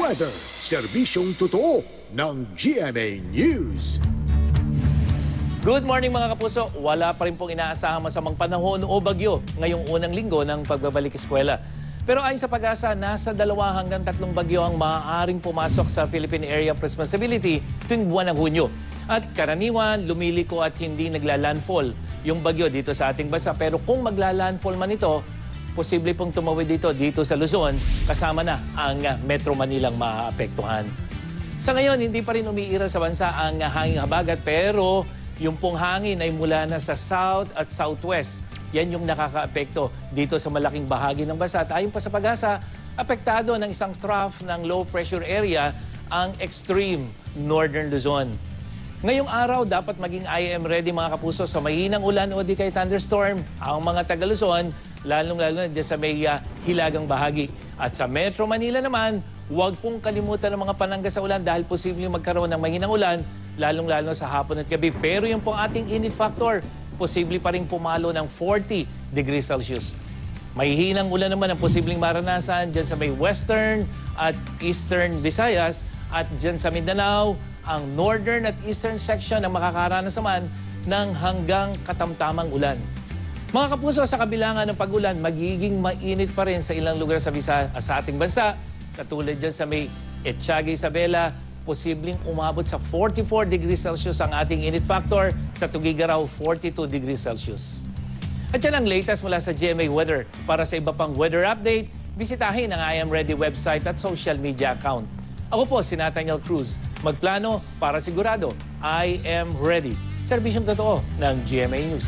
Weather, serbisyong totoo ng GMA News. Good morning mga kapuso. Wala pa rin pong inaasahang masamang panahon o bagyo ngayong unang linggo ng pagbabalik eskwela. Pero ayon sa Pag-asa, nasa 2 hanggang 3 bagyo ang maaaring pumasok sa Philippine Area of Responsibility tuwing buwan ng Hunyo. At karaniwan, lumiliko at hindi naglalandfall yung bagyo dito sa ating bansa. Pero kung maglalandfall man ito, posible pong tumawid dito sa Luzon, kasama na ang Metro Manilang maaapektuhan. Sa ngayon, hindi pa rin umiira sa bansa ang hanging habagat, pero yung pong hangin ay mula na sa south at southwest. Yan yung nakakaapekto dito sa malaking bahagi ng bansa. At ayon pa sa Pag-asa, apektado ng isang trough ng low pressure area ang extreme northern Luzon. Ngayong araw, dapat maging IM ready mga kapuso sa mahinang ulan o di kay thunderstorm ang mga taga-Luzon, lalong-lalo na dyan sa may hilagang bahagi. At sa Metro Manila naman, huwag pong kalimutan ng mga panangga sa ulan dahil posibleng magkaroon ng mahinang ulan, lalong-lalo sa hapon at gabi. Pero yung pong ating init factor, posible pa rin pumalo ng 40 degrees Celsius. Mahihinang ulan naman ang posibleng maranasan dyan sa may western at eastern Visayas at dyan sa Mindanao, ang northern at eastern section ang makakaranas naman ng hanggang katamtamang ulan. Mga kapuso, sa kabilangan ng pag-ulan, magiging mainit pa rin sa ilang lugar sa ating bansa. Katulad dyan sa may Ethiaga, Isabela, posibleng umabot sa 44 degrees Celsius ang ating init factor. Sa Tugigaraw, 42 degrees Celsius. At yan ang latest mula sa GMA Weather. Para sa iba pang weather update, bisitahin ang I Am Ready website at social media account. Ako po, si Nathaniel Cruz. Magplano para sigurado, I am ready. Serbisyong totoo ng GMA News.